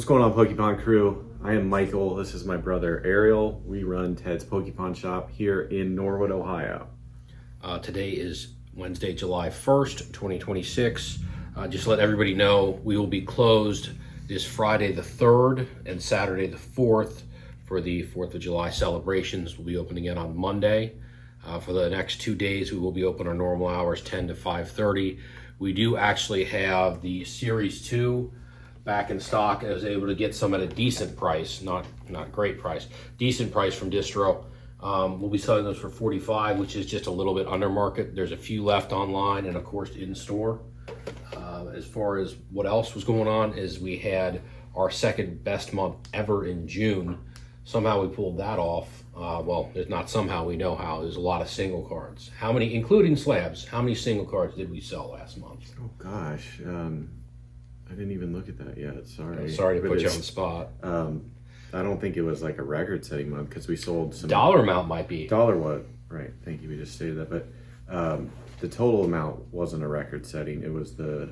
What's going on, Pokemon crew? I am Michael. This is my brother Ariel. We run Ted's Pokemon Shop here in Norwood, Ohio. Today is Wednesday, July 1st, 2026. Just let everybody know we will be closed this Friday the 3rd and Saturday the 4th for the 4th of July celebrations. We'll be opening again on Monday. For the next 2 days, we will be open our normal hours, 10 to 5:30. We do actually have the Series 2 back in stock. I was able to get some at a decent price, not great price, decent price from Distro. We'll be selling those for $45, which is just a little bit under market. There's a few left online and of course in store. As far as what else was going on is we had our second best month ever in June. Somehow we pulled that off. Well, there's not somehow, we know how. There's a lot of single cards. How many, including slabs, how many single cards did we sell last month? Oh gosh, I didn't even look at that yet. Sorry. Sorry to put you on the spot. I don't think it was like a record-setting month because we sold some. Dollar amount might be. Dollar what? Right. Thank you. We just stated that, but the total amount wasn't a record-setting. It was the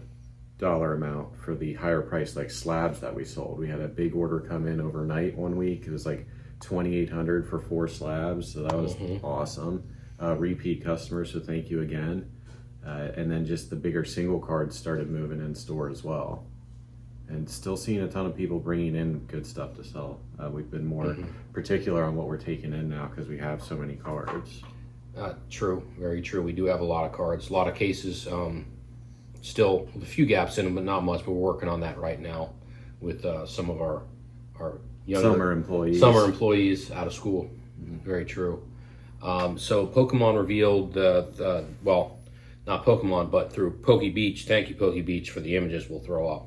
dollar amount for the higher price like slabs that we sold. We had a big order come in overnight one week. It was like $2,800 for 4 slabs, so that was awesome. Repeat customers, so thank you again. And then just the bigger single cards started moving in store as well. And still seeing a ton of people bringing in good stuff to sell. We've been more particular on what we're taking in now because we have so many cards. True, very true. We do have a lot of cards, a lot of cases. Still a few gaps in them, but not much. But we're working on that right now with some of our younger summer employees out of school. Very true. So Pokemon revealed well, not Pokemon, but through Pokebeach. Thank you, Pokebeach, for the images we'll throw up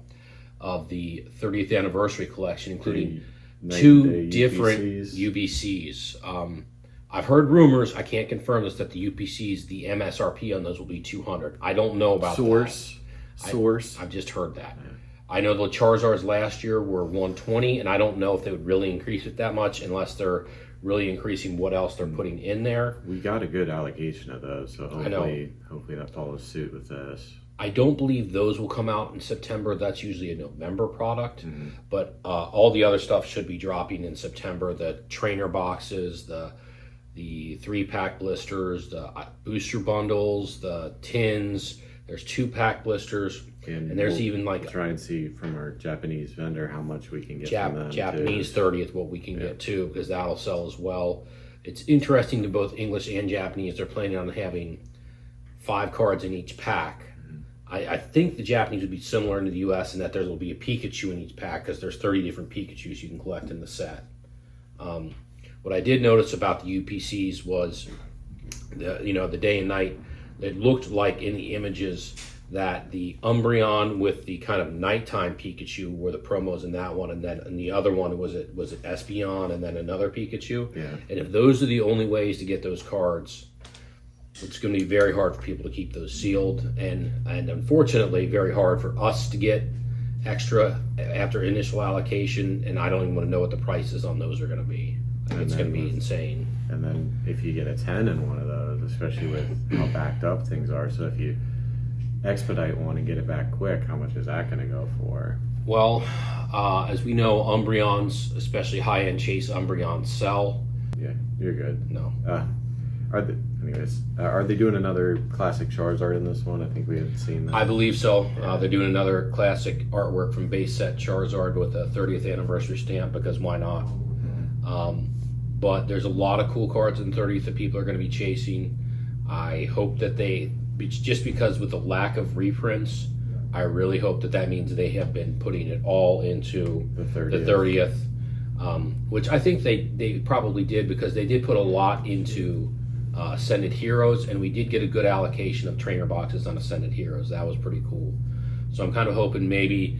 of the 30th anniversary collection, including 2 different UBCs. I've heard rumors, I can't confirm this, that the UPCs, the MSRP on those will be $200. I don't know about Source. I've just heard that. Yeah. I know the Charizards last year were $120, and I don't know if they would really increase it that much unless they're really increasing what else they're putting in there. We got a good allocation of those, so hopefully that follows suit with this. I don't believe those will come out in September. That's usually a November product, but all the other stuff should be dropping in September. The trainer boxes, the 3-pack blisters, the booster bundles, the tins. There's 2-pack blisters, and there's even like try and see from our Japanese vendor how much we can get from them. Japanese 30th, what we can get too, because that'll sell as well. It's interesting to both English and Japanese. They're planning on having 5 cards in each pack. I think the Japanese would be similar to the US in that there will be a Pikachu in each pack because there's 30 different Pikachus you can collect in the set. What I did notice about the UPCs was the day and night. It looked like in the images that the Umbreon with the kind of nighttime Pikachu were the promos in that one, and then in the other one was it Espeon and then another Pikachu. Yeah. And if those are the only ways to get those cards, it's going to be very hard for people to keep those sealed, and unfortunately very hard for us to get extra after initial allocation. And I don't even want to know what the prices on those are going to be. It's going to be insane. And then if you get a 10 in one of those, especially with how backed up things are, so if you expedite one and get it back quick, how much is that going to go for? Well, as we know, Umbreons, especially high-end Chase Umbreons, sell. Yeah, you're good. No. Are they doing another classic Charizard in this one? I think we had seen that. I believe so. Yeah. They're doing another classic artwork from base set Charizard with a 30th anniversary stamp, because why not? But there's a lot of cool cards in 30th that people are going to be chasing. I hope that just because with the lack of reprints, I really hope that means they have been putting it all into the 30th. Which I think they probably did, because they did put a lot into Ascended Heroes, and we did get a good allocation of trainer boxes on Ascended Heroes. That was pretty cool. So I'm kind of hoping maybe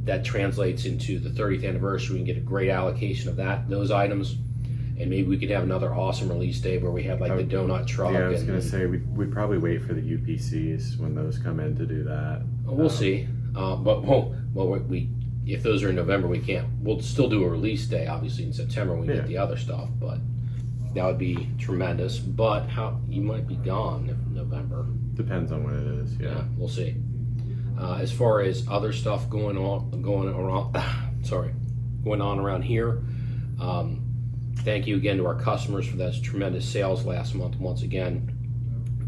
that translates into the 30th anniversary and get a great allocation of those items, and maybe we could have another awesome release day where we have like the donut truck. Yeah, I was going to say we'd probably wait for the UPCs when those come in to do that. We'll see. If those are in November, we'll still do a release day obviously in September when we get the other stuff, but that would be tremendous. But you might be gone in November. Depends on what it is. Yeah, we'll see. As far as other stuff going around, sorry, going on around here. Thank you again to our customers for those tremendous sales last month. Once again,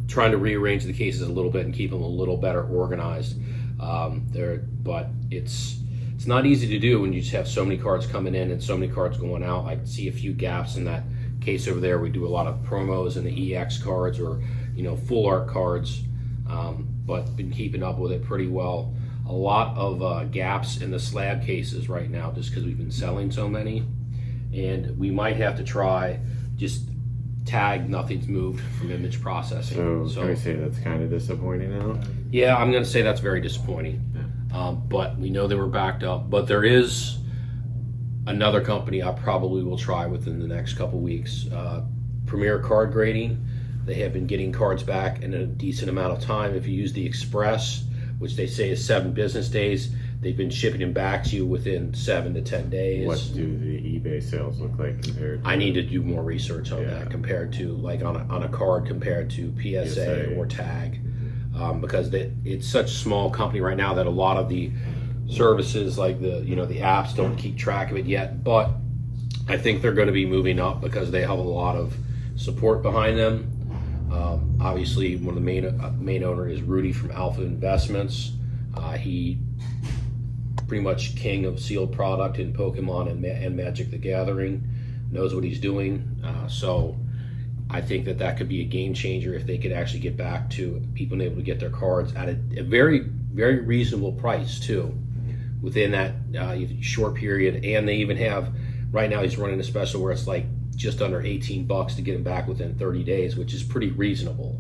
trying to rearrange the cases a little bit and keep them a little better organized. But it's not easy to do when you just have so many cards coming in and so many cards going out. I see a few gaps in that case over there. We do a lot of promos in the EX cards or full art cards, but been keeping up with it pretty well. A lot of gaps in the slab cases right now just because we've been selling so many, and we might have to try just tag nothing's moved from image processing. So can we say that's kind of disappointing now? Yeah, I'm going to say that's very disappointing. Yeah. But we know they were backed up. But there is another company I probably will try within the next couple weeks. Premier Card Grading. They have been getting cards back in a decent amount of time. If you use the Express, which they say is 7 business days, they've been shipping them back to you within 7 to 10 days. What do the eBay sales look like compared to? I need to do more research on that compared to like on a card compared to PSA or tag, because it's such a small company right now that a lot of the services like the apps don't keep track of it yet. But I think they're going to be moving up because they have a lot of support behind them. Obviously, one of the main owner is Rudy from Alpha Investments. He pretty much king of sealed product in Pokemon and Magic the Gathering, knows what he's doing. So I think that could be a game changer if they could actually get back to people being able to get their cards at a very, very reasonable price too, within that short period. And they even have, right now he's running a special where it's like just under $18 to get them back within 30 days, which is pretty reasonable.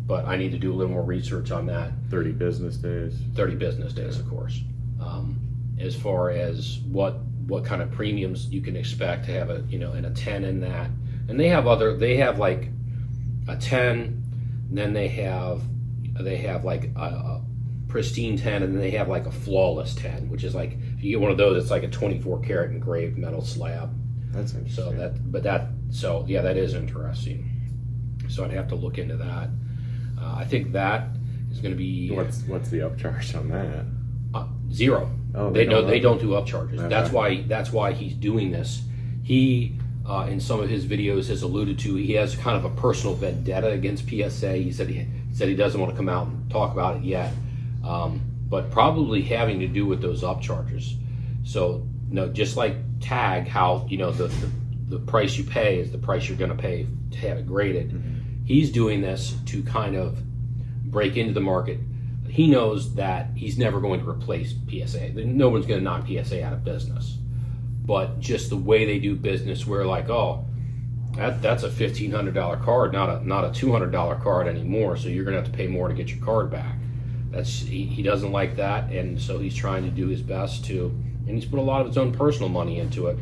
But I need to do a little more research on that. 30 business days. 30 business days, of course. As far as what kind of premiums you can expect to have and a 10 in that, and they have like a 10, and then they have like a pristine 10, and then they have like a flawless 10, which is like if you get one of those, it's like a 24 karat engraved metal slab. That's interesting. That is interesting. So I'd have to look into that. I think that is going to be what's the upcharge on that? 0. Oh, they don't do upcharges. Okay. That's why he's doing this. He in some of his videos has alluded to he has kind of a personal vendetta against PSA. He said he doesn't want to come out and talk about it yet, but probably having to do with those upcharges. So just like tag, how the price you pay is the price you're going to pay to have it graded. Mm-hmm. He's doing this to kind of break into the market. He knows that he's never going to replace PSA. No one's going to knock PSA out of business. But just the way they do business, where like, that's a $1,500 card, not a $200 card anymore. So you're going to have to pay more to get your card back. He doesn't like that, and so he's trying to do his best to, and he's put a lot of his own personal money into it.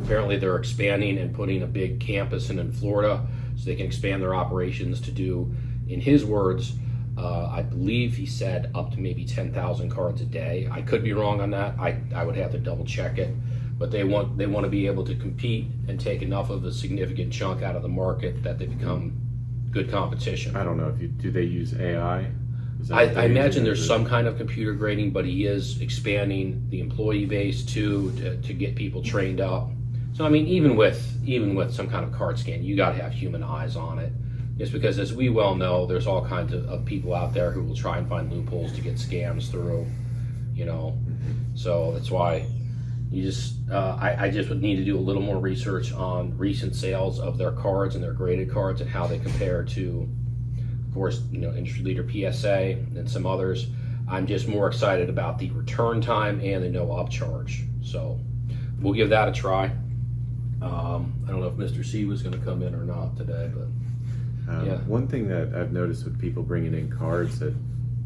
Apparently, they're expanding and putting a big campus in Florida, so they can expand their operations to do, in his words, I believe he said up to maybe 10,000 cards a day. I could be wrong on that. I would have to double check it. But they want to be able to compete and take enough of a significant chunk out of the market that they become good competition. I don't know do they use AI? I imagine there's some kind of computer grading, but he is expanding the employee base too to get people trained up. So I mean, even with some kind of card scan, you got to have human eyes on it. Just because, as we well know, there's all kinds of people out there who will try and find loopholes to get scams through. So that's why I just would need to do a little more research on recent sales of their cards and their graded cards and how they compare to, of course, industry leader PSA and some others. I'm just more excited about the return time and the no upcharge. So we'll give that a try. I don't know if Mr. C was going to come in or not today, but one thing that I've noticed with people bringing in cards, that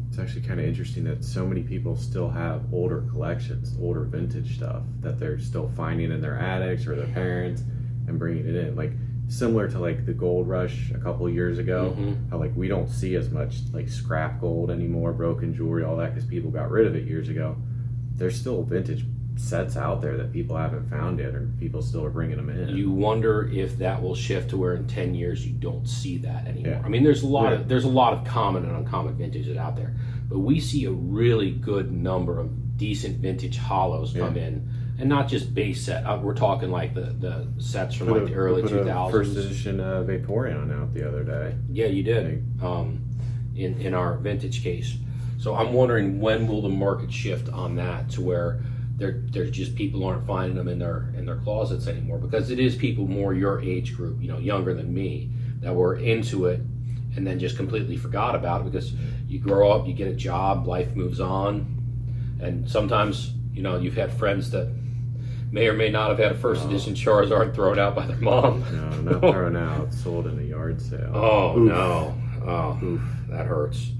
it's actually kind of interesting that so many people still have older collections, older vintage stuff that they're still finding in their attics or their parents and bringing it in. Like similar to like the gold rush a couple of years ago, how like we don't see as much like scrap gold anymore, broken jewelry, all that, because people got rid of it years ago. There's still vintage sets out there that people haven't found yet, or people still are bringing them in. You wonder if that will shift to where in 10 years you don't see that anymore. Yeah. I mean, there's a lot of common and uncommon vintages out there, but we see a really good number of decent vintage hollows come in, and not just base set. We're talking like the sets from like the early 2000s. First edition Vaporeon out the other day. Yeah, you did. In our vintage case. So I'm wondering, when will the market shift on that to where there's just people aren't finding them in their closets anymore, because it is people more your age group, younger than me, that were into it and then just completely forgot about it, because you grow up, you get a job, life moves on, and sometimes you've had friends that may or may not have had a first edition Charizard thrown out by their mom. No, not thrown out, sold in a yard sale. Oh, oof. No. Oh, oof. That hurts.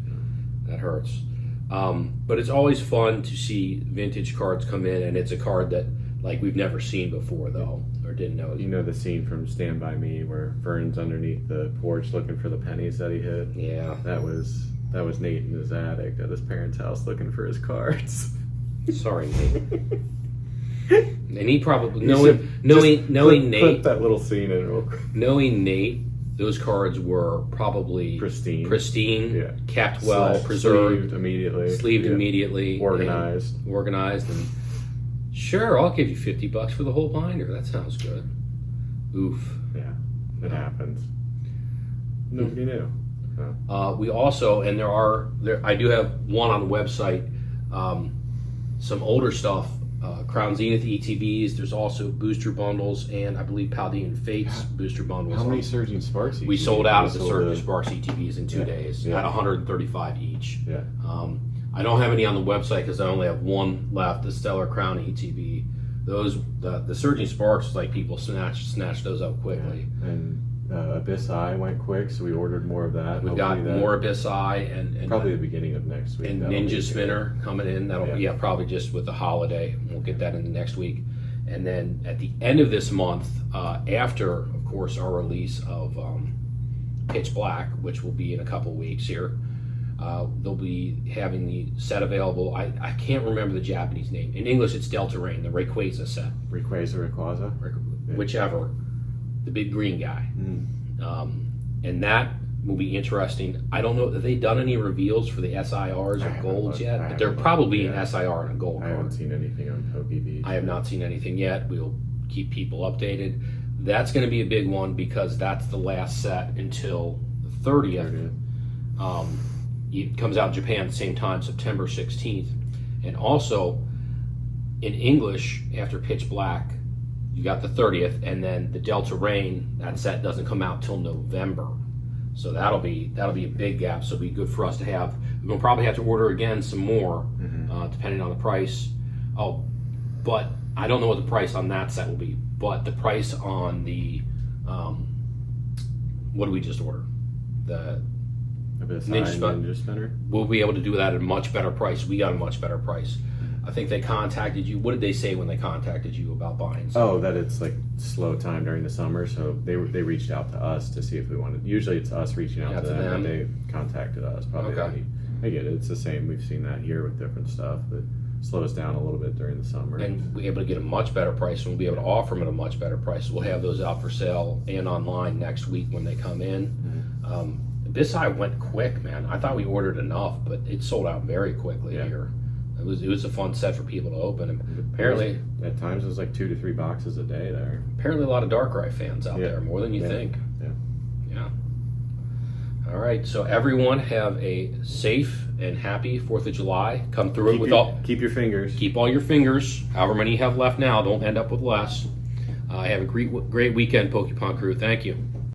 That hurts. But it's always fun to see vintage cards come in, and it's a card that like we've never seen before, though, or didn't know. You know the scene from Stand By Me where Vern's underneath the porch looking for the pennies that he hid? Yeah. That was Nate in his attic at his parents' house looking for his cards. Sorry, Nate. And he probably knowing Nate. Put that little scene in real quick. Knowing Nate, those cards were probably pristine, yeah. Kept well, preserved, sleeved immediately, organized, and sure, I'll give you $50 for the whole binder. That sounds good. Oof. Yeah, it happens. Nobody knew. We also, and I do have one on the website, some older stuff. Crown Zenith ETBs. There's also booster bundles, and I believe Paldean Fates booster bundles. How many Surging Sparks ETBs? We sold out of the Surging Sparks ETBs in 2 days at 135 each. Yeah. I don't have any on the website because I only have one left, the Stellar Crown ETB. The Surging Sparks, like, people snatch those up quickly. Yeah. And Abyss Eye went quick, so we ordered more of that. We've got more Abyss Eye and probably the beginning of next week. And Ninja Spinner coming in. That'll probably just with the holiday. We'll get that in the next week. And then at the end of this month, after, of course, our release of Pitch Black, which will be in a couple weeks here, they'll be having the set available. I can't remember the Japanese name. In English, it's Delta Rain, the Rayquaza set. Rayquaza? Whichever. The big green guy. And that will be interesting. I don't know, have they done any reveals for the SIRs or golds yet? But they're probably an SIR and a gold card. I haven't seen anything on Pokebeach. I have not seen anything yet. We'll keep people updated. That's going to be a big one because that's the last set until the 30th. It comes out in Japan at the same time, September 16th. And also, in English, after Pitch Black, you got the 30th, and then the Delta Rain, that set doesn't come out till November. So that'll be a big gap, so it'll be good for us to have. We'll probably have to order again some more, depending on the price. Oh, but I don't know what the price on that set will be, but the price on the, what did we just order? The Ninja Spinner? We'll be able to do that at a much better price. We got a much better price. I think they contacted you. What did they say when they contacted you about buying something? Oh, that it's like slow time during the summer, so they reached out to us to see if we wanted. Usually it's us reaching out to them, and they contacted us. Probably. Okay. I get it. It's the same. We've seen that here with different stuff that slows down a little bit during the summer. And we'll be able to get a much better price, and we'll be able to offer them at a much better price. We'll have those out for sale and online next week when they come in. Abyss Eye went quick, man. I thought we ordered enough, but it sold out very quickly here. It was a fun set for people to open. And apparently, at times it was like 2 to 3 boxes a day there. Apparently, a lot of Darkrai fans out there, more than you think. Yeah. All right, so everyone have a safe and happy 4th of July. Come through it with keep your fingers. Keep all your fingers. However many you have left now, don't end up with less. Have a great weekend, Pokepon crew. Thank you.